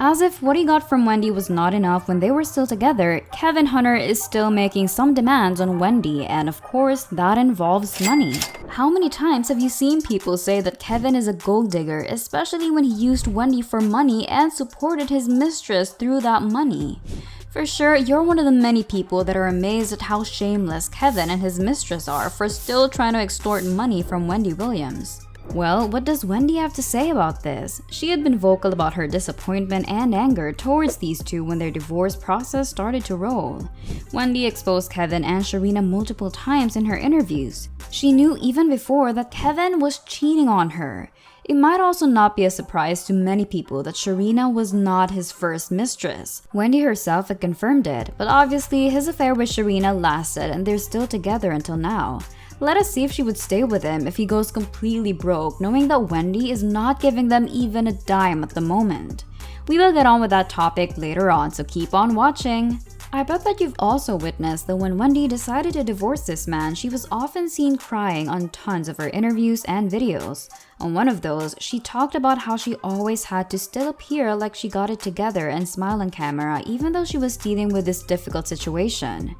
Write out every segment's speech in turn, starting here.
As if what he got from Wendy was not enough when they were still together, Kevin Hunter is still making some demands on Wendy, and of course, that involves money. How many times have you seen people say that Kevin is a gold digger, especially when he used Wendy for money and supported his mistress through that money? For sure, you're one of the many people that are amazed at how shameless Kevin and his mistress are for still trying to extort money from Wendy Williams. Well, what does Wendy have to say about this? She had been vocal about her disappointment and anger towards these two when their divorce process started to roll. Wendy exposed Kevin and Sharina multiple times in her interviews. She knew even before that Kevin was cheating on her. It might also not be a surprise to many people that Sharina was not his first mistress. Wendy herself had confirmed it, but obviously his affair with Sharina lasted and they're still together until now. Let us see if she would stay with him if he goes completely broke, knowing that Wendy is not giving them even a dime at the moment. We will get on with that topic later on, so keep on watching. I bet that you've also witnessed that when Wendy decided to divorce this man, she was often seen crying on tons of her interviews and videos. On one of those, she talked about how she always had to still appear like she got it together and smile on camera even though she was dealing with this difficult situation.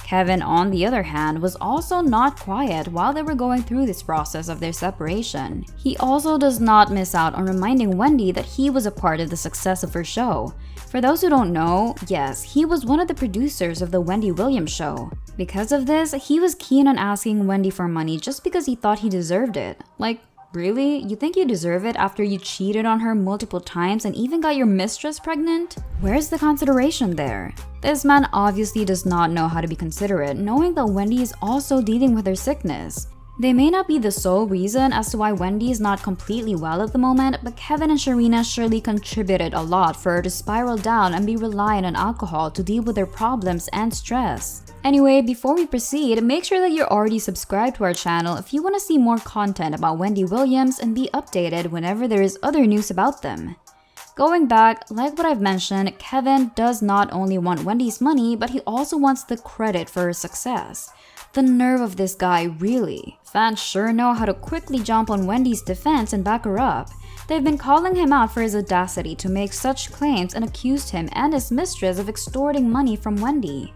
Kevin, on the other hand, was also not quiet while they were going through this process of their separation. He also does not miss out on reminding Wendy that he was a part of the success of her show. For those who don't know, yes, he was one of the producers of the Wendy Williams show. Because of this, he was keen on asking Wendy for money just because he thought he deserved it. Like, really? You think you deserve it after you cheated on her multiple times and even got your mistress pregnant? Where's the consideration there? This man obviously does not know how to be considerate, knowing that Wendy is also dealing with her sickness. They may not be the sole reason as to why Wendy is not completely well at the moment, but Kevin and Sharina surely contributed a lot for her to spiral down and be reliant on alcohol to deal with their problems and stress. Anyway, before we proceed, make sure that you're already subscribed to our channel if you want to see more content about Wendy Williams and be updated whenever there is other news about them. Going back, like what I've mentioned, Kevin does not only want Wendy's money, but he also wants the credit for her success. The nerve of this guy, really. Fans sure know how to quickly jump on Wendy's defense and back her up. They've been calling him out for his audacity to make such claims and accused him and his mistress of extorting money from Wendy.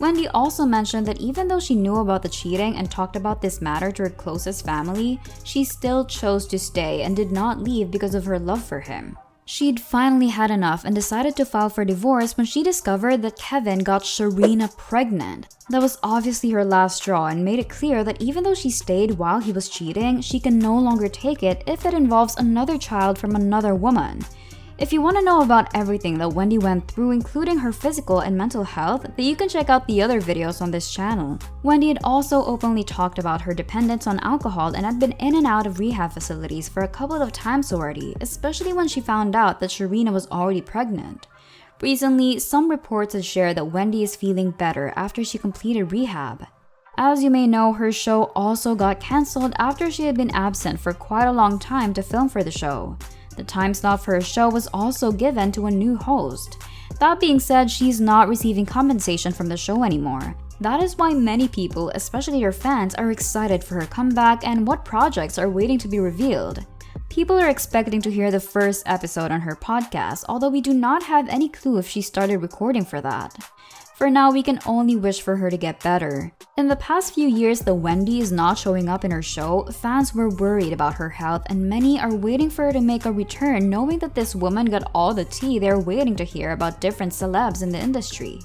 Wendy also mentioned that even though she knew about the cheating and talked about this matter to her closest family, she still chose to stay and did not leave because of her love for him. She'd finally had enough and decided to file for divorce when she discovered that Kevin got Sharina pregnant. That was obviously her last straw and made it clear that even though she stayed while he was cheating, she can no longer take it if it involves another child from another woman. If you want to know about everything that Wendy went through, including her physical and mental health, then you can check out the other videos on this channel. Wendy had also openly talked about her dependence on alcohol and had been in and out of rehab facilities for a couple of times already, especially when she found out that Sharina was already pregnant. Recently, some reports have shared that Wendy is feeling better after she completed rehab. As you may know, her show also got cancelled after she had been absent for quite a long time to film for the show. The time slot for her show was also given to a new host. That being said, she's not receiving compensation from the show anymore. That is why many people, especially her fans, are excited for her comeback and what projects are waiting to be revealed. People are expecting to hear the first episode on her podcast, although we do not have any clue if she started recording for that. For now, we can only wish for her to get better. In the past few years that Wendy is not showing up in her show, fans were worried about her health and many are waiting for her to make a return, knowing that this woman got all the tea they're waiting to hear about different celebs in the industry.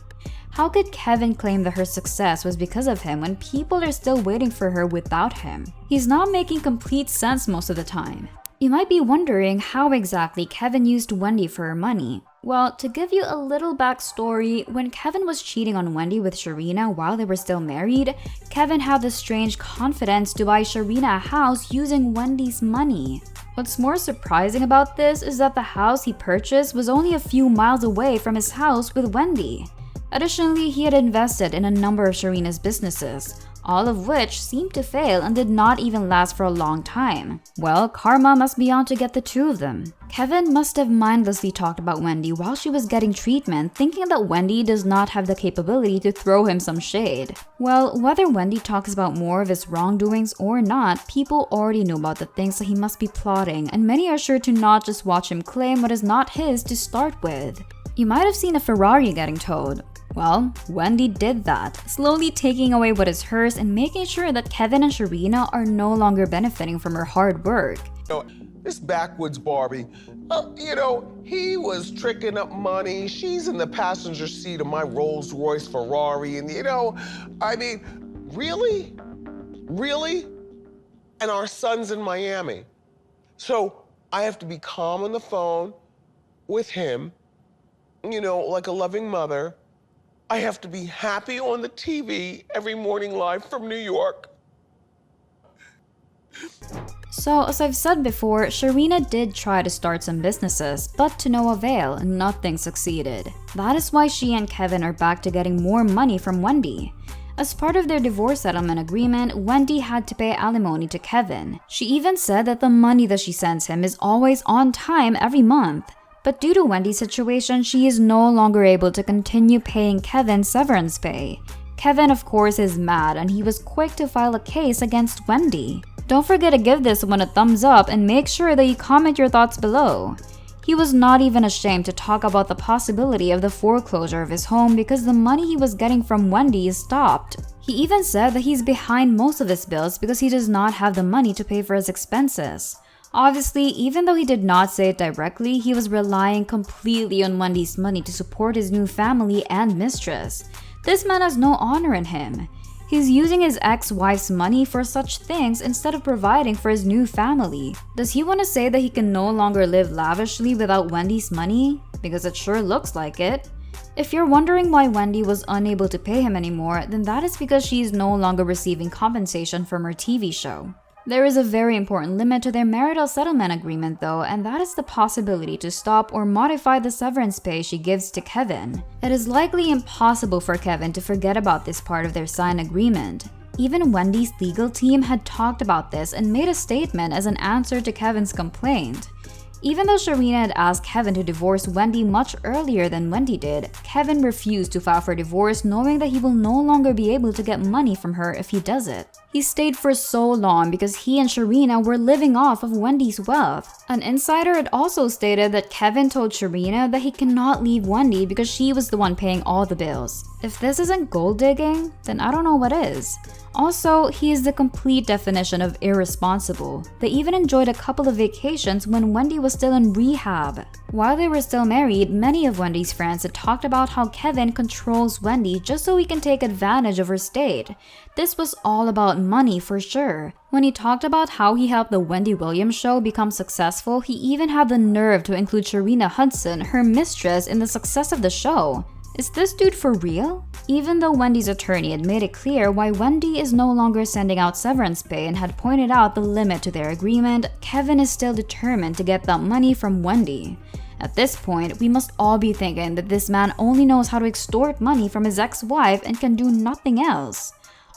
How could Kevin claim that her success was because of him when people are still waiting for her without him? He's not making complete sense most of the time. You might be wondering how exactly Kevin used Wendy for her money. Well, to give you a little backstory, when Kevin was cheating on Wendy with Sharina while they were still married, Kevin had the strange confidence to buy Sharina a house using Wendy's money. What's more surprising about this is that the house he purchased was only a few miles away from his house with Wendy. Additionally, he had invested in a number of Sharina's businesses. all of which seemed to fail and did not even last for a long time. Well, karma must be on to get the two of them. Kevin must have mindlessly talked about Wendy while she was getting treatment, thinking that Wendy does not have the capability to throw him some shade. Well, whether Wendy talks about more of his wrongdoings or not, people already know about the things that he must be plotting, and many are sure to not just watch him claim what is not his to start with. You might have seen a Ferrari getting towed. Well, Wendy did that, slowly taking away what is hers and making sure that Kevin and Sharina are no longer benefiting from her hard work. This backwoods Barbie, he was tricking up money. She's in the passenger seat of my Rolls Royce Ferrari. And, really? Really? And our son's in Miami. So I have to be calm on the phone with him, like a loving mother. I have to be happy on the TV every morning live from New York. So, as I've said before, Sharina did try to start some businesses, but to no avail, nothing succeeded. That is why she and Kevin are back to getting more money from Wendy. As part of their divorce settlement agreement, Wendy had to pay alimony to Kevin. She even said that the money that she sends him is always on time every month. But due to Wendy's situation, she is no longer able to continue paying Kevin severance pay. Kevin, of course, is mad and he was quick to file a case against Wendy. Don't forget to give this one a thumbs up and make sure that you comment your thoughts below. He was not even ashamed to talk about the possibility of the foreclosure of his home because the money he was getting from Wendy is stopped. He even said that he's behind most of his bills because he does not have the money to pay for his expenses. Obviously, even though he did not say it directly, he was relying completely on Wendy's money to support his new family and mistress. This man has no honor in him. He's using his ex-wife's money for such things instead of providing for his new family. Does he want to say that he can no longer live lavishly without Wendy's money? Because it sure looks like it. If you're wondering why Wendy was unable to pay him anymore, then that is because she is no longer receiving compensation from her TV show. There is a very important limit to their marital settlement agreement though, and that is the possibility to stop or modify the severance pay she gives to Kevin. It is likely impossible for Kevin to forget about this part of their signed agreement. Even Wendy's legal team had talked about this and made a statement as an answer to Kevin's complaint. Even though Sharina had asked Kevin to divorce Wendy much earlier than Wendy did, Kevin refused to file for divorce knowing that he will no longer be able to get money from her if he does it. He stayed for so long because he and Sharina were living off of Wendy's wealth. An insider had also stated that Kevin told Sharina that he cannot leave Wendy because she was the one paying all the bills. If this isn't gold digging, then I don't know what is. Also, he is the complete definition of irresponsible. They even enjoyed a couple of vacations when Wendy was still in rehab. While they were still married, many of Wendy's friends had talked about how Kevin controls Wendy just so he can take advantage of her state. This was all about money for sure. When he talked about how he helped the Wendy Williams show become successful, he even had the nerve to include Sharina Hudson, her mistress, in the success of the show. Is this dude for real? Even though Wendy's attorney had made it clear why Wendy is no longer sending out severance pay and had pointed out the limit to their agreement, Kevin is still determined to get that money from Wendy. At this point, we must all be thinking that this man only knows how to extort money from his ex-wife and can do nothing else.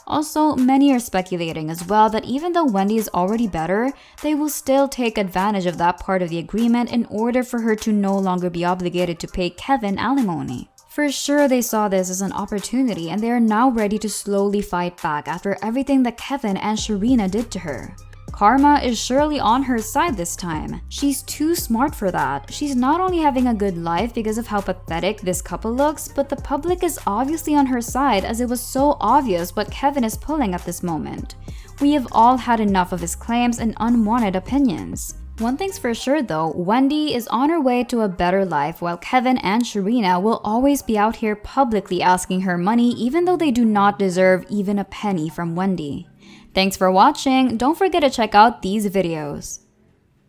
Also, many are speculating as well that even though Wendy is already better, they will still take advantage of that part of the agreement in order for her to no longer be obligated to pay Kevin alimony. For sure, they saw this as an opportunity and they are now ready to slowly fight back after everything that Kevin and Sharina did to her. Karma is surely on her side this time. She's too smart for that. She's not only having a good life because of how pathetic this couple looks, but the public is obviously on her side as it was so obvious what Kevin is pulling at this moment. We have all had enough of his claims and unwanted opinions. One thing's for sure though, Wendy is on her way to a better life while Kevin and Sharina will always be out here publicly asking her money even though they do not deserve even a penny from Wendy. Thanks for watching, don't forget to check out these videos.